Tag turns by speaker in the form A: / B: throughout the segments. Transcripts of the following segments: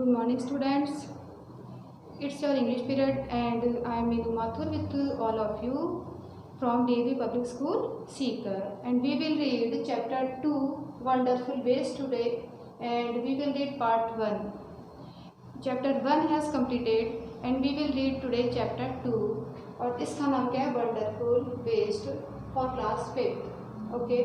A: Good morning, students. It's your English period, and I am Meghna Mathur with all of you from DAV Public School, Seeker. And we will read Chapter 2, Wonderful Ways today, and we will read Part 1. Chapter 1 has completed, and we will read today Chapter 2. और इसका नाम क्या है? Wonderful Waste for Class 5th. Okay,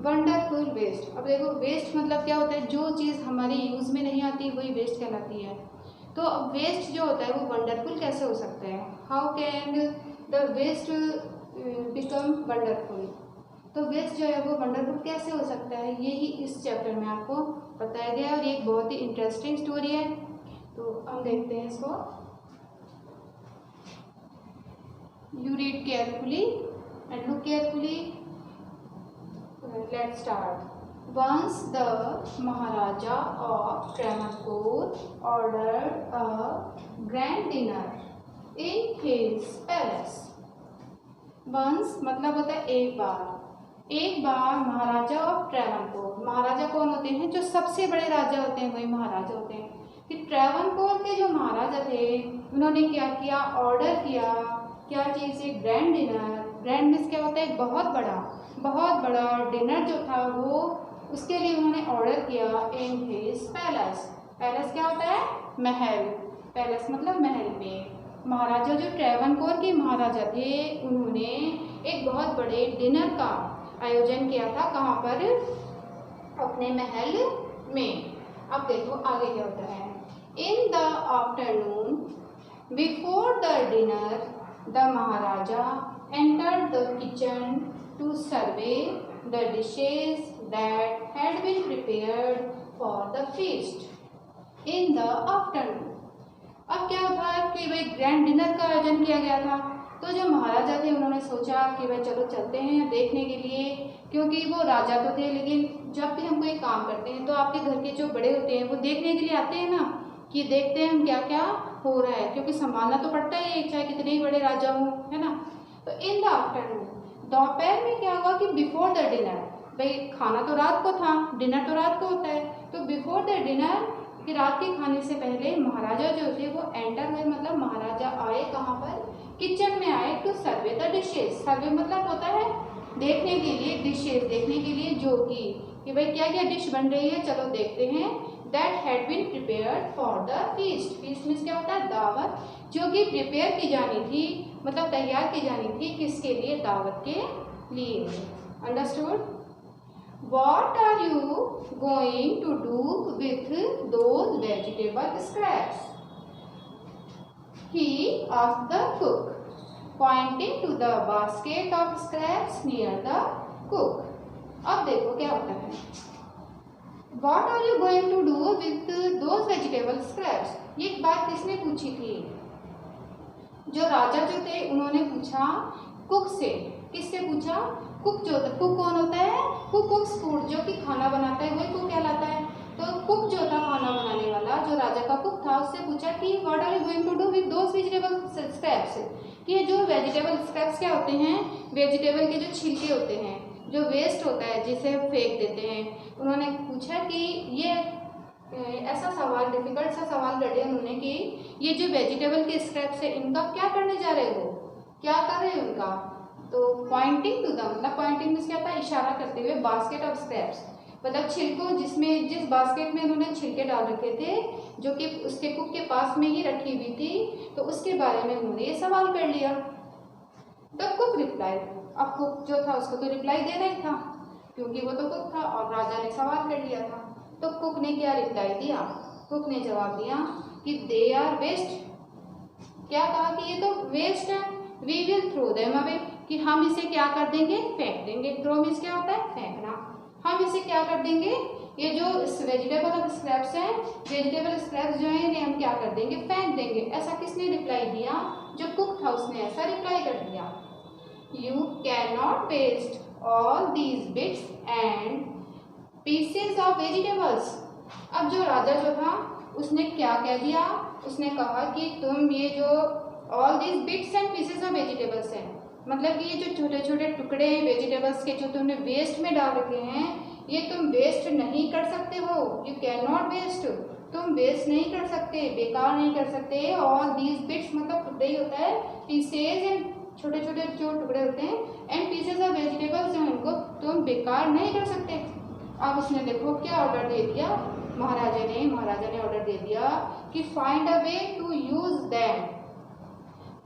A: wonderful waste. अब देखो, waste मतलब क्या होता है? जो चीज़ हमारी यूज़ में नहीं आती वही वेस्ट कहलाती है. तो अब वेस्ट जो होता है वो वंडरफुल कैसे हो सकता है? How can the waste become wonderful? तो वेस्ट जो है वो वंडरफुल कैसे हो सकता है, यही इस चैप्टर में आपको बताया गया है. और ये एक बहुत ही इंटरेस्टिंग स्टोरी है. तो हम देखते हैं इसको. You read carefully and look carefully. Let's start. Once the Maharaja of Travancore ordered a grand dinner in his palace. Once मतलब होता है एक बार. एक बार महाराजा ऑफ ट्रेवनकोर. महाराजा कौन होते हैं? जो सबसे बड़े राजा होते हैं वही महाराजा होते हैं. कि ट्रेवनकोर के जो महाराजा थे उन्होंने क्या किया? ऑर्डर किया. क्या चीज़? एक ग्रैंड डिनर. ग्रैंड मीन्स क्या होता है? बहुत बड़ा डिनर जो था वो उसके लिए उन्होंने ऑर्डर किया इन हिज पैलेस. पैलेस क्या होता है? महल. पैलेस मतलब महल में. महाराजा जो ट्रेवनकोर के महाराजा थे उन्होंने एक बहुत बड़े डिनर का आयोजन किया था. कहाँ पर? अपने महल में. अब देखो आगे क्या होता है. In the afternoon before the dinner the Maharaja entered the kitchen to survey the dishes that had been prepared for the feast in the afternoon. अब क्या होता है कि भाई ग्रैंड डिनर का आयोजन किया गया था. तो जो महाराजा थे उन्होंने सोचा कि भाई चलो चलते हैं देखने के लिए, क्योंकि वो राजा तो थे लेकिन जब भी हम कोई काम करते हैं तो आपके घर के जो बड़े होते हैं वो देखने के लिए आते हैं ना, कि देखते हैं हम क्या क्या हो रहा है, क्योंकि संभालना तो पड़ता है चाहे कितने ही बड़े राजा हों, है ना. तो इन द आफ्टरनून, दोपहर में क्या हुआ कि बिफोर द डिनर, भाई खाना तो रात को था, डिनर तो रात को होता है. तो बिफोर द डिनर कि रात के खाने से पहले महाराजा जो थे वो एंटर हुए. मतलब महाराजा आए कहाँ पर? किचन में आए. To serve the dishes. Serve मतलब होता है देखने के लिए, डिशेज देखने के लिए, जो कि भाई क्या क्या डिश बन रही है, चलो देखते हैं. That had been prepared for the feast. Feast means क्या होता है? दावत. जो कि प्रिपेयर की जानी थी, मतलब तैयार की जानी थी. किसके लिए? दावत के लिए. Understood? What are you going to do with those vegetable scraps? He asked the cook, pointing to the basket of scraps near the cook. अब देखो क्या होता है. What are you going to do with those vegetable scraps? ये बात किसने पूछी थी? जो राजा जो थे उन्होंने पूछा कुक से. किससे पूछा? कुक जो होता है. कुक कौन होता है? कुक कुक्स फूड, जो कि खाना बनाता है वही कुक कहलाता है. तो कुक जो था खाना बनाने वाला, जो राजा का कुक था, उससे पूछा कि what are you going to do with those vegetable scraps. कि ये जो वेजिटेबल स्क्रैप्स क्या होते हैं? वेजिटेबल के जो छिलके होते हैं, जो वेस्ट होता है जिसे फेंक देते हैं. उन्होंने पूछा कि ये ऐसा सवाल, डिफिकल्ट सा सवाल कर दिया उन्होंने कि ये जो वेजिटेबल के स्क्रैप्स है इनका क्या करने जा रहे हो, क्या कर रहे हो उनका. तो पॉइंटिंग टू द, मतलब पॉइंटिंग में क्या था? इशारा करते हुए. बास्केट ऑफ स्क्रैप्स मतलब छिलकों, जिसमें जिस बास्केट में उन्होंने छिलके डाल रखे थे जो कि उसके कुक के पास में ही रखी हुई थी, तो उसके बारे में उन्होंने ये सवाल कर लिया. The cook reply. अब कुक जो था उसको तो रिप्लाई देना ही था, क्योंकि वो तो कुक था और राजा ने सवाल कर लिया था. तो कुक ने क्या रिप्लाई दिया? कुक ने जवाब दिया कि दे आर वेस्ट. क्या कहा? कि ये तो वेस्ट है. We will throw them away. कि हम इसे क्या कर देंगे? फेंक देंगे. थ्रो मीन्स क्या होता है? फेंकना. हम इसे क्या कर देंगे? ये जो वेजिटेबल स्क्रैप्स हैं, वेजिटेबल स्क्रैप्स जो हैं इन्हें हम क्या कर देंगे? फेंक देंगे. ऐसा किसने रिप्लाई दिया? जो कुक था उसने ऐसा रिप्लाई कर दिया. You can not waste all these bits and pieces of vegetables. अब जो राजा जो था उसने क्या कह दिया? उसने कहा कि तुम ये जो all these bits and pieces of vegetables हैं, मतलब कि ये जो छोटे छोटे टुकड़े हैं वेजिटेबल्स के जो तुमने वेस्ट में डाल रखे हैं, ये तुम वेस्ट नहीं कर सकते हो. You can not waste. तुम वेस्ट नहीं कर सकते, बेकार नहीं कर सकते। ऑल दीज बिट्स मतलब टुकड़े ही होता है, पीसेज एंड छोटे छोटे जो टुकड़े होते हैं, एंड पीसेज ऑफ वेजिटेबल्स जो उनको तुम बेकार नहीं कर सकते। अब उसने देखो क्या ऑर्डर दे दिया महाराजा ने ऑर्डर दे दिया कि find a way to use them.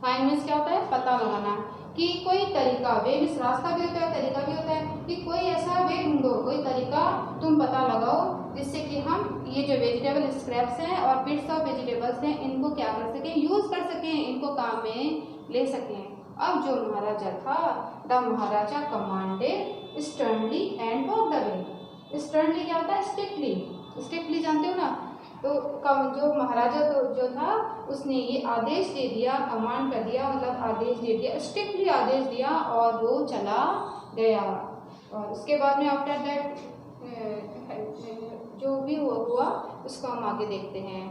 A: Find means क्या होता है, पता लगाना, कि कोई तरीका, वे मीन्स रास्ता भी होता है, तरीका भी होता है, कि कोई ऐसा वे ढूंढो, कोई तरीका तुम पता लगाओ जिससे कि हम ये जो वेजिटेबल स्क्रैप्स हैं और बिट्स ऑफ वेजिटेबल्स हैं इनको क्या कर सकें, यूज कर सकें, इनको काम में ले सकें। अब जो महाराजा था, the Maharaja commanded sternly and walked away. Sternly क्या होता है, स्ट्रिक्टली, स्ट्रिक्टली जानते हो ना, तो जो महाराजा तो जो था उसने ये आदेश दे दिया, कमांड कर दिया, मतलब आदेश दे दिया, स्ट्रिक्टली आदेश दिया और वो चला गया। और उसके बाद में आफ्टर दैट जो भी हुआ उसको हम आगे देखते हैं।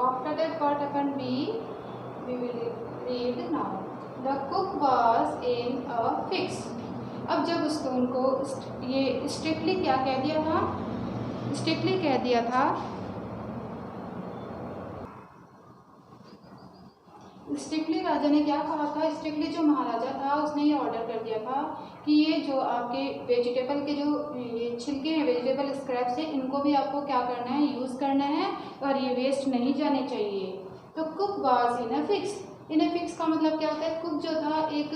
A: After that what happened, we will read now. The cook was in a fix. अब जब उसको उनको ये स्ट्रिक्टली क्या कह दिया था, स्ट्रिक्टली कह दिया था, स्ट्रिक्टली राजा ने क्या कहा था, स्ट्रिक्टली जो महाराजा था उसने ये ऑर्डर कर दिया था कि ये जो आपके वेजिटेबल के जो ये छिलके हैं, वेजिटेबल स्क्रैप्स हैं, इनको भी आपको क्या करना है, यूज़ करना है और ये वेस्ट नहीं जाने चाहिए। तो cook was in a fix. In a fix का मतलब क्या होता है, कुक जो था एक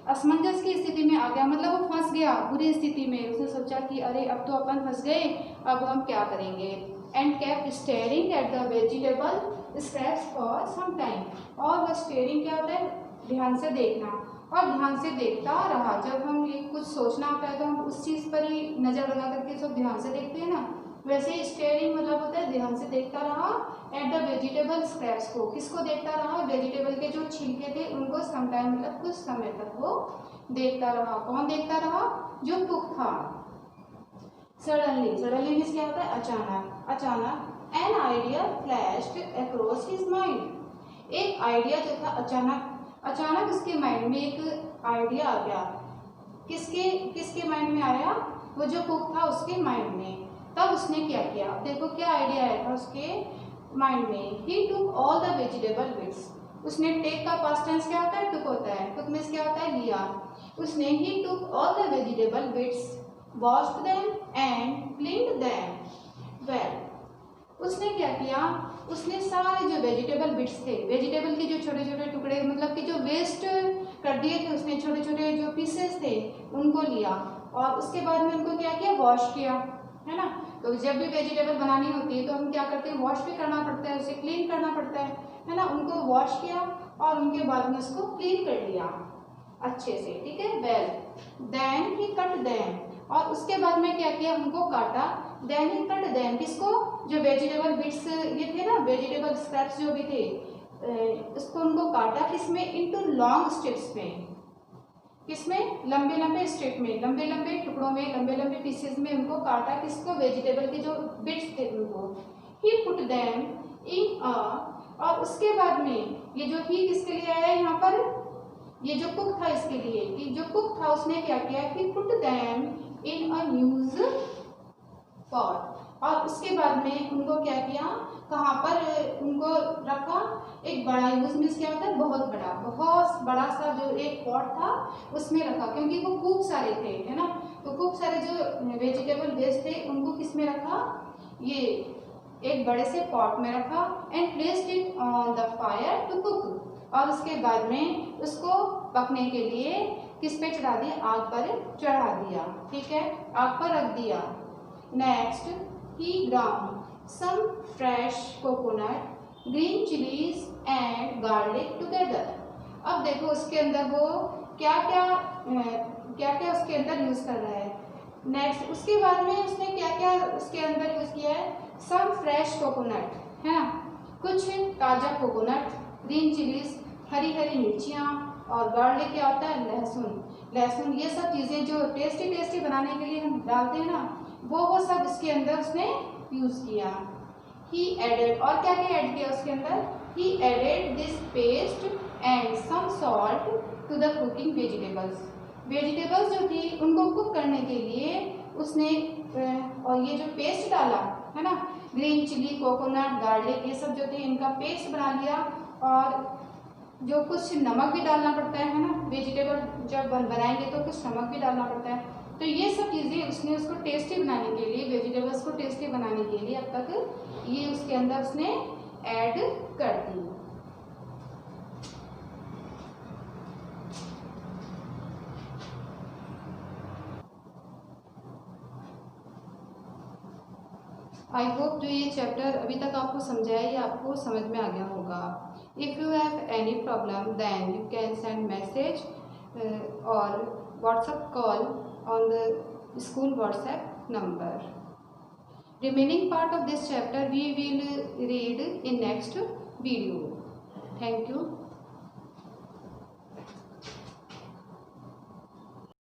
A: असमंजस की स्थिति में आ गया, मतलब वो फंस गया बुरी स्थिति में। उसने सोचा कि अरे अब तो अपन फंस गए, अब हम क्या करेंगे। And kept staring at the vegetable scraps for some time. और वह स्टेयरिंग क्या होता है, ध्यान से देखना, और ध्यान से देखता रहा। जब हम ये कुछ सोचना होता है तो हम उस चीज़ पर ही नज़र लगा करके सब ध्यान से देखते हैं ना, वैसे ही स्टेयरिंग मतलब होता है ध्यान से देखता रहा एट द वेजिटेबल स्क्रैप्स को। किसको देखता रहा, वेजिटेबल के जो छिलके थे उनको सम टाइम मतलब कुछ समय तक वो देखता रहा। कौन देखता रहा, जो कुक था। सडनली, सडनली मीन्स क्या होता है, अचानक, अचानक an idea flashed across his mind. एक आइडिया जो था अचानक उसके माइंड में एक आइडिया आ गया। किसके माइंड में आया, वो जो कुक था उसके माइंड में। तब उसने क्या किया, देखो क्या आइडिया आया था उसके माइंड में। He took all the vegetable bits. उसने टेक का पास्ट टेंस क्या होता है, टुक होता है, टुक मीन्स क्या होता है, लिया। उसने he took all the vegetable bits, washed them and cleaned them well. उसने क्या किया, उसने सारे जो वेजिटेबल बिट्स थे, वेजिटेबल के जो छोटे छोटे टुकड़े मतलब कि जो वेस्ट कर दिए थे उसने, छोटे छोटे जो पीसेस थे उनको लिया और उसके बाद में उनको क्या किया, वॉश किया, है ना। तो जब भी वेजिटेबल बनानी होती है तो हम क्या करते हैं, वॉश भी करना पड़ता है, उसे क्लीन करना पड़ता है ना। उनको वॉश किया और उनके बाद में उसको क्लीन कर लिया अच्छे से, ठीक है। Well then he cut them. और उसके बाद में क्या किया, उनको काटा। देन ही कट देम, किसको, जो वेजिटेबल बिट्स ये थे ना, वेजिटेबल स्क्रैप्स जो भी थे, उसको उनको काटा किसमें, इनटू लॉन्ग स्ट्रिप्स में। किसमें, लंबे लंबे स्ट्रिप में, लंबे लंबे टुकड़ों में, लंबे लंबे पीसेस में उनको काटा। किसको, वेजिटेबल के जो बिट्स थे उनको। ही पुट देम इन अ। और उसके बाद में ये जो ही किसके लिए आया है यहाँ पर, ये जो कुक था इसके लिए, कि जो कुक था उसने क्या किया, कि put them in a news pot. और उसके बाद में उनको क्या किया, कहाँ पर उनको रखा, एक बड़ा यूज मीन्स क्या होता है, बहुत बड़ा सा जो एक पॉट था उसमें रखा, क्योंकि वो खूब सारे थे, है ना। तो खूब सारे जो वेजिटेबल वेस्ट थे उनको किस में रखा, ये एक बड़े से पॉट में रखा। And placed it on the fire to cook. और उसके बाद में उसको पकने के लिए किस पे चढ़ा दिया, आग पर चढ़ा दिया, ठीक है, आग पर रख दिया। Next he ground some fresh coconut, green chillies and garlic together. अब देखो उसके अंदर वो क्या क्या उसके अंदर यूज कर रहा है। नेक्स्ट उसके बाद में उसने क्या क्या उसके अंदर यूज किया है, सम फ्रेश कोकोनट, है ना, कुछ ताज़ा coconut, green chillies Hari Hari मिर्चियाँ, और गार्लिक क्या होता है, लहसुन। ये सब चीज़ें जो टेस्टी बनाने के लिए हम डालते हैं ना, वो सब इसके अंदर उसने यूज़ किया। ही एडेड, और क्या क्या ऐड किया उसके अंदर, he added this paste and some salt to the cooking vegetables. Vegetables जो थी उनको कुक करने के लिए उसने और ये जो पेस्ट डाला है ना, ग्रीन चिली, कोकोनट, गार्लिक, ये सब जो थे इनका पेस्ट बना लिया। और जो कुछ नमक भी डालना पड़ता है ना, वेजिटेबल जब बनाएंगे तो कुछ नमक भी डालना पड़ता है। तो ये सब चीज़ें उसने उसको टेस्टी बनाने के लिए, वेजिटेबल्स को टेस्टी बनाने के लिए अब तक ये उसके अंदर उसने ऐड कर दी। आई होप जो ये चैप्टर अभी तक आपको समझाया ये आपको समझ में आ गया होगा। If you have any problem then you can send message और WhatsApp call on the school WhatsApp number. Remaining part of this chapter we will read in next video. Thank you.